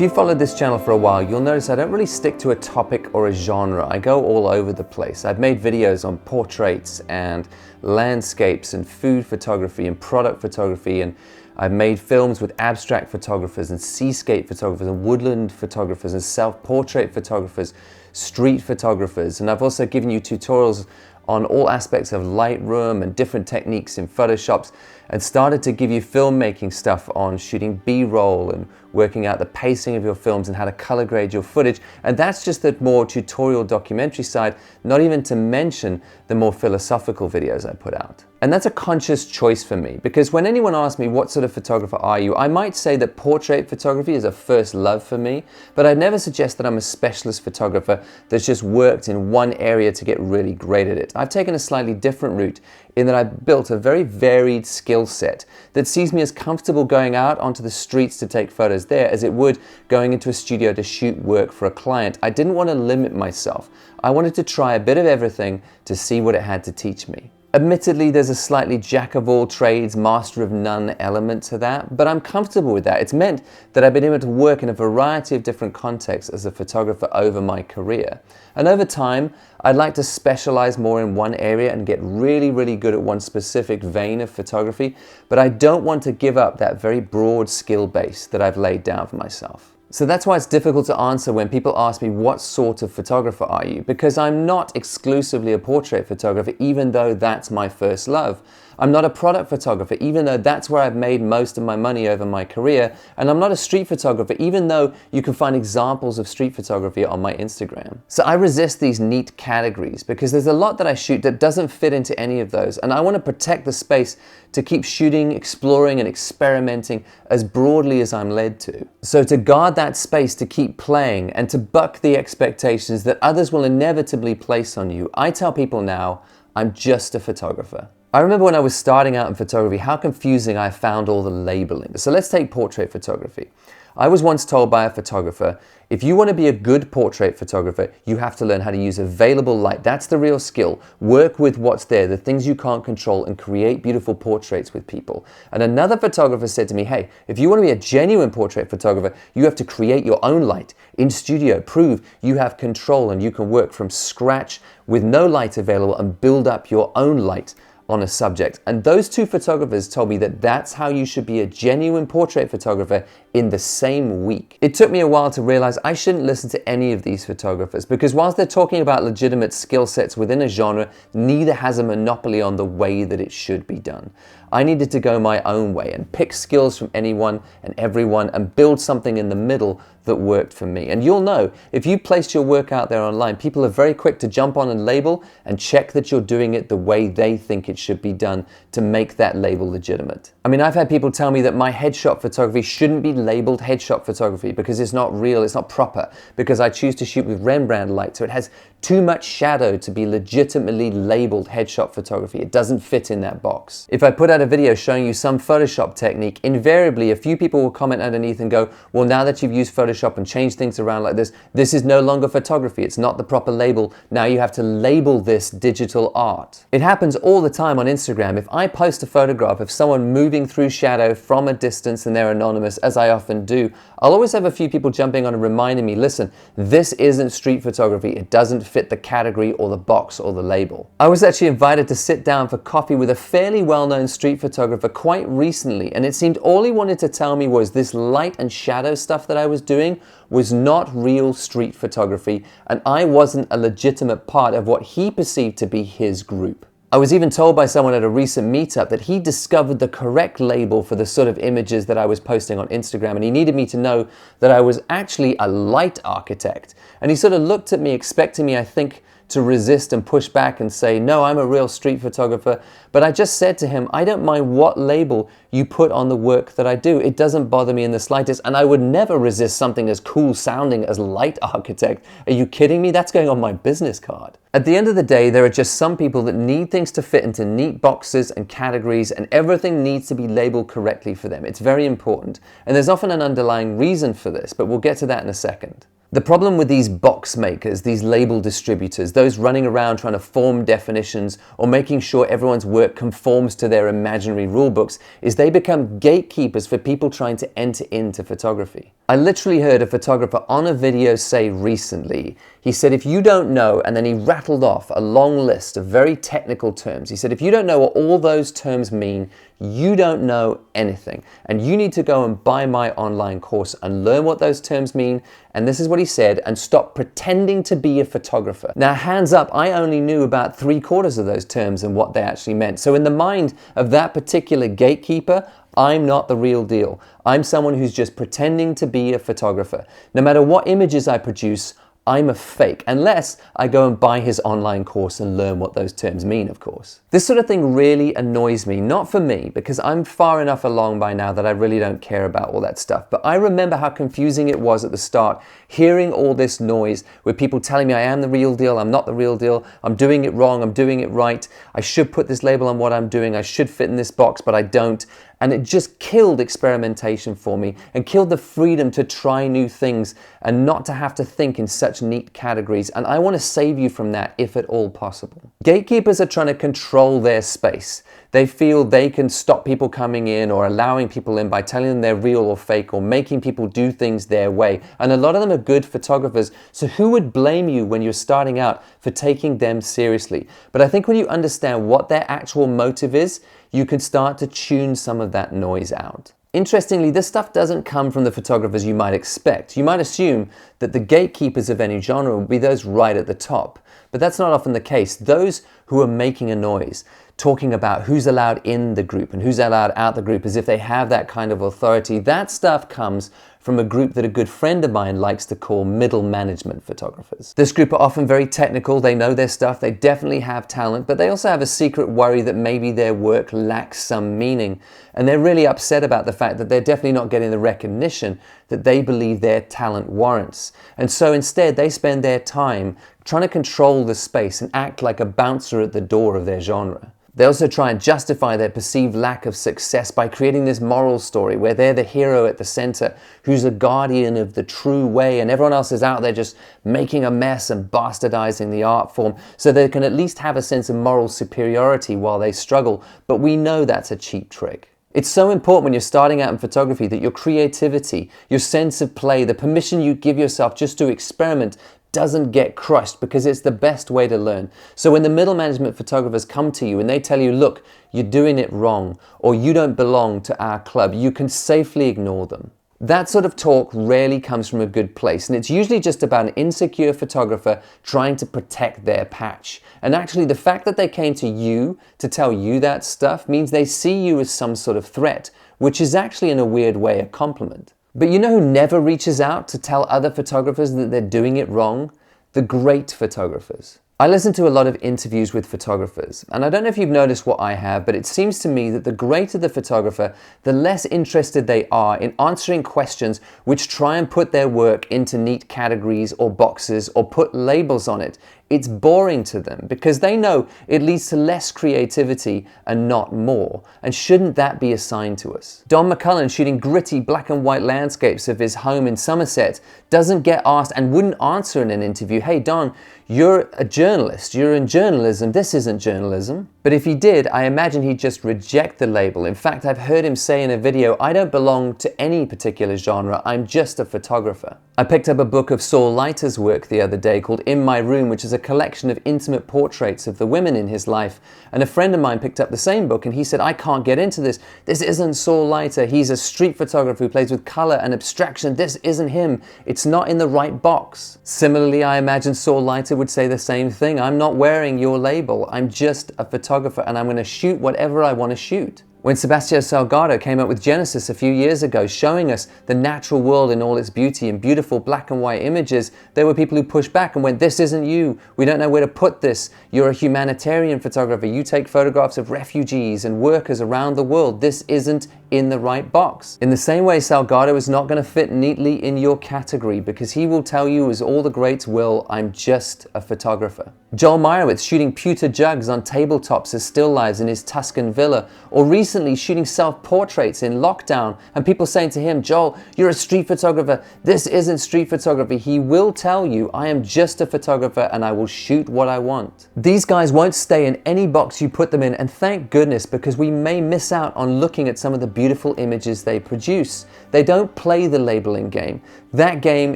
If you followed this channel for a while, you'll notice I don't really stick to a topic or a genre. I go all over the place. I've made videos on portraits and landscapes and food photography and product photography, and I've made films with abstract photographers and seascape photographers and woodland photographers and self-portrait photographers, street photographers, and I've also given you tutorials on all aspects of Lightroom and different techniques in Photoshops, and started to give you filmmaking stuff on shooting B-roll and working out the pacing of your films and how to color grade your footage. And that's just the more tutorial documentary side, not even to mention the more philosophical videos I put out. And that's a conscious choice for me, because when anyone asks me what sort of photographer are you, I might say that portrait photography is a first love for me, but I'd never suggest that I'm a specialist photographer that's just worked in one area to get really great at it. I've taken a slightly different route in that I've built a very varied skill set that sees me as comfortable going out onto the streets to take photos there as it would going into a studio to shoot work for a client. I didn't want to limit myself. I wanted to try a bit of everything to see what it had to teach me. Admittedly, there's a slightly jack of all trades, master of none element to that, but I'm comfortable with that. It's meant that I've been able to work in a variety of different contexts as a photographer over my career. And over time, I'd like to specialize more in one area and get really, really good at one specific vein of photography, but I don't want to give up that very broad skill base that I've laid down for myself. So that's why it's difficult to answer when people ask me what sort of photographer are you, because I'm not exclusively a portrait photographer, even though that's my first love. I'm not a product photographer, even though that's where I've made most of my money over my career. And I'm not a street photographer, even though you can find examples of street photography on my Instagram. So I resist these neat categories because there's a lot that I shoot that doesn't fit into any of those. And I want to protect the space to keep shooting, exploring, and experimenting as broadly as I'm led to. So to guard that space, to keep playing, and to buck the expectations that others will inevitably place on you, I tell people now, I'm just a photographer. I remember when I was starting out in photography, how confusing I found all the labeling. So let's take portrait photography. I was once told by a photographer, if you want to be a good portrait photographer, you have to learn how to use available light. That's the real skill. Work with what's there, the things you can't control, and create beautiful portraits with people. And another photographer said to me, hey, if you want to be a genuine portrait photographer, you have to create your own light in studio, prove you have control and you can work from scratch with no light available and build up your own light on a subject. And those two photographers told me that that's how you should be a genuine portrait photographer in the same week. It took me a while to realize I shouldn't listen to any of these photographers, because whilst they're talking about legitimate skill sets within a genre, neither has a monopoly on the way that it should be done. I needed to go my own way and pick skills from anyone and everyone and build something in the middle that worked for me. And you'll know, if you placed your work out there online, people are very quick to jump on and label and check that you're doing it the way they think it should be done to make that label legitimate. I mean, I've had people tell me that my headshot photography shouldn't be labeled headshot photography because it's not real, it's not proper, because I choose to shoot with Rembrandt light, so it has too much shadow to be legitimately labeled headshot photography. It doesn't fit in that box. If I put out a video showing you some Photoshop technique, invariably a few people will comment underneath and go, well, now that you've used Photoshop and changed things around like this is no longer photography. It's not the proper label. Now you have to label this digital art. It happens all the time on Instagram. If I post a photograph of someone moving through shadow from a distance and they're anonymous, as I often do, I'll always have a few people jumping on and reminding me, listen, this isn't street photography. It doesn't fit the category or the box or the label. I was actually invited to sit down for coffee with a fairly well-known street photographer quite recently, and it seemed all he wanted to tell me was this light and shadow stuff that I was doing was not real street photography, and I wasn't a legitimate part of what he perceived to be his group. I was even told by someone at a recent meetup that he discovered the correct label for the sort of images that I was posting on Instagram, and he needed me to know that I was actually a light architect. And he sort of looked at me expecting me, I think, to resist and push back and say, no, I'm a real street photographer. But I just said to him, I don't mind what label you put on the work that I do. It doesn't bother me in the slightest. And I would never resist something as cool sounding as light architect. Are you kidding me? That's going on my business card. At the end of the day, there are just some people that need things to fit into neat boxes and categories, and everything needs to be labeled correctly for them. It's very important. And there's often an underlying reason for this, but we'll get to that in a second. The problem with these box makers, these label distributors, those running around trying to form definitions or making sure everyone's work conforms to their imaginary rule books, is they become gatekeepers for people trying to enter into photography. I literally heard a photographer on a video say recently, he said, if you don't know, and then he rattled off a long list of very technical terms. He said, if you don't know what all those terms mean, you don't know anything. And you need to go and buy my online course and learn what those terms mean. And this is what he said, and stop pretending to be a photographer. Now, hands up, I only knew about 3/4 of those terms and what they actually meant. So in the mind of that particular gatekeeper, I'm not the real deal. I'm someone who's just pretending to be a photographer. No matter what images I produce, I'm a fake, unless I go and buy his online course and learn what those terms mean, of course. This sort of thing really annoys me, not for me, because I'm far enough along by now that I really don't care about all that stuff. But I remember how confusing it was at the start, hearing all this noise with people telling me I am the real deal, I'm not the real deal, I'm doing it wrong, I'm doing it right, I should put this label on what I'm doing, I should fit in this box, but I don't. And it just killed experimentation for me and killed the freedom to try new things and not to have to think in such neat categories. And I want to save you from that if at all possible. Gatekeepers are trying to control their space. They feel they can stop people coming in or allowing people in by telling them they're real or fake or making people do things their way. And a lot of them are good photographers. So who would blame you when you're starting out for taking them seriously? But I think when you understand what their actual motive is, you can start to tune some of that noise out. Interestingly, this stuff doesn't come from the photographers you might expect. You might assume that the gatekeepers of any genre would be those right at the top, but that's not often the case. Those who are making a noise, talking about who's allowed in the group and who's allowed out the group as if they have that kind of authority, that stuff comes from a group that a good friend of mine likes to call middle management photographers. This group are often very technical, they know their stuff, they definitely have talent, but they also have a secret worry that maybe their work lacks some meaning. And they're really upset about the fact that they're definitely not getting the recognition that they believe their talent warrants. And so instead they spend their time trying to control the space and act like a bouncer at the door of their genre. They also try and justify their perceived lack of success by creating this moral story where they're the hero at the center, who's a guardian of the true way, and everyone else is out there just making a mess and bastardizing the art form so they can at least have a sense of moral superiority while they struggle. But we know that's a cheap trick. It's so important when you're starting out in photography that your creativity, your sense of play, the permission you give yourself just to experiment doesn't get crushed, because it's the best way to learn. So when the middle management photographers come to you and they tell you, look, you're doing it wrong, or you don't belong to our club, you can safely ignore them. That sort of talk rarely comes from a good place, and it's usually just about an insecure photographer trying to protect their patch. And actually the fact that they came to you to tell you that stuff means they see you as some sort of threat, which is actually in a weird way a compliment. But you know who never reaches out to tell other photographers that they're doing it wrong? The great photographers. I listen to a lot of interviews with photographers, and I don't know if you've noticed what I have, but it seems to me that the greater the photographer, the less interested they are in answering questions which try and put their work into neat categories or boxes or put labels on it. It's boring to them because they know it leads to less creativity and not more. And shouldn't that be a sign to us? Don McCullum, shooting gritty black and white landscapes of his home in Somerset, doesn't get asked and wouldn't answer in an interview, hey Don, you're a journalist, you're in journalism, this isn't journalism. But if he did, I imagine he'd just reject the label. In fact, I've heard him say in a video, I don't belong to any particular genre, I'm just a photographer. I picked up a book of Saul Leiter's work the other day called In My Room, which is a collection of intimate portraits of the women in his life. And a friend of mine picked up the same book and he said, I can't get into this. This isn't Saul Leiter. He's a street photographer who plays with color and abstraction. This isn't him. It's not in the right box. Similarly, I imagine Saul Leiter would say the same thing. I'm not wearing your label. I'm just a photographer and I'm going to shoot whatever I want to shoot. When Sebastião Salgado came up with Genesis a few years ago, showing us the natural world in all its beauty and beautiful black and white images, there were people who pushed back and went, this isn't you. We don't know where to put this. You're a humanitarian photographer. You take photographs of refugees and workers around the world. This isn't in the right box. In the same way, Salgado is not going to fit neatly in your category because he will tell you, as all the greats will, I'm just a photographer. Joel Meyerowitz shooting pewter jugs on tabletops as still lives in his Tuscan villa, or recently shooting self-portraits in lockdown and people saying to him, Joel, you're a street photographer, this isn't street photography. He will tell you, I am just a photographer and I will shoot what I want. These guys won't stay in any box you put them in, and thank goodness, because we may miss out on looking at some of the beautiful images they produce. They don't play the labeling game. That game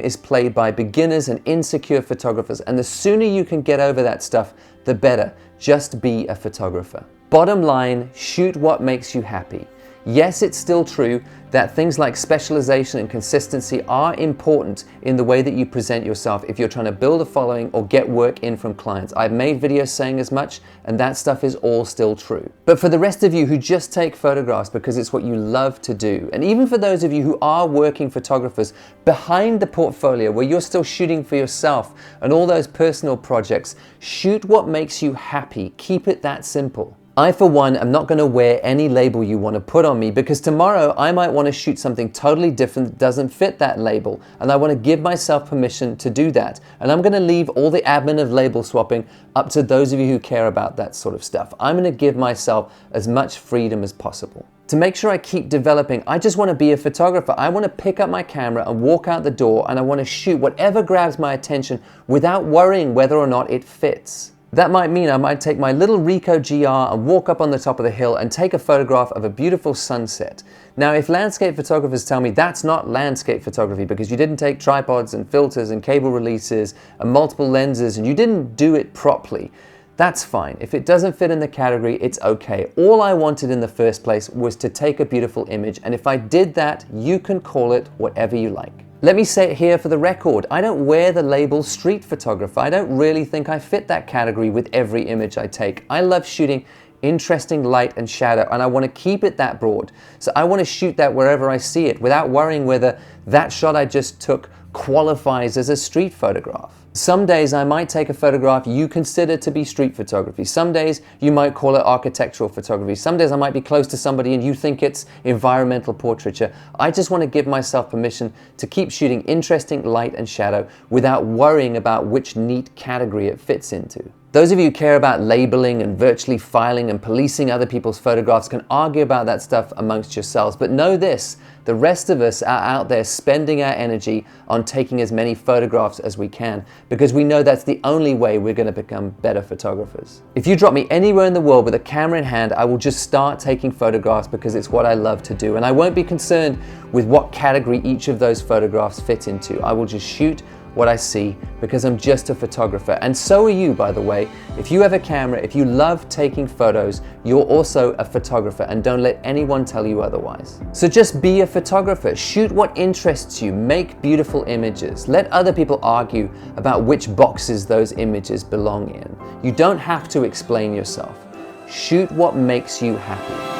is played by beginners and insecure photographers, and the sooner you can get over that stuff, the better. Just be a photographer. Bottom line, shoot what makes you happy. Yes, it's still true that things like specialization and consistency are important in the way that you present yourself if you're trying to build a following or get work in from clients. I've made videos saying as much, and that stuff is all still true. But for the rest of you who just take photographs because it's what you love to do, and even for those of you who are working photographers behind the portfolio where you're still shooting for yourself and all those personal projects, shoot what makes you happy. Keep it that simple. I, for one, am not going to wear any label you want to put on me, because tomorrow I might want to shoot something totally different that doesn't fit that label, and I want to give myself permission to do that. And I'm going to leave all the admin of label swapping up to those of you who care about that sort of stuff. I'm going to give myself as much freedom as possible. To make sure I keep developing, I just want to be a photographer. I want to pick up my camera and walk out the door, and I want to shoot whatever grabs my attention without worrying whether or not it fits. That might mean I might take my little Ricoh GR and walk up on the top of the hill and take a photograph of a beautiful sunset. Now, if landscape photographers tell me that's not landscape photography because you didn't take tripods and filters and cable releases and multiple lenses and you didn't do it properly, that's fine. If it doesn't fit in the category, it's okay. All I wanted in the first place was to take a beautiful image, and if I did that, you can call it whatever you like. Let me say it here for the record, I don't wear the label street photographer. I don't really think I fit that category with every image I take. I love shooting interesting light and shadow, and I want to keep it that broad. So I want to shoot that wherever I see it without worrying whether that shot I just took qualifies as a street photograph. Some days I might take a photograph you consider to be street photography. Some days you might call it architectural photography. Some days I might be close to somebody and you think it's environmental portraiture. I just want to give myself permission to keep shooting interesting light and shadow without worrying about which neat category it fits into. Those of you who care about labeling and virtually filing and policing other people's photographs can argue about that stuff amongst yourselves, but know this, the rest of us are out there spending our energy on taking as many photographs as we can, because we know that's the only way we're going to become better photographers. If you drop me anywhere in the world with a camera in hand, I will just start taking photographs because it's what I love to do, and I won't be concerned with what category each of those photographs fit into. I will just shoot what I see because I'm just a photographer, and so are you, by the way. If you have a camera, if you love taking photos, you're also a photographer, and don't let anyone tell you otherwise. So just be a photographer, shoot what interests you, make beautiful images. Let other people argue about which boxes those images belong in. You don't have to explain yourself. Shoot what makes you happy.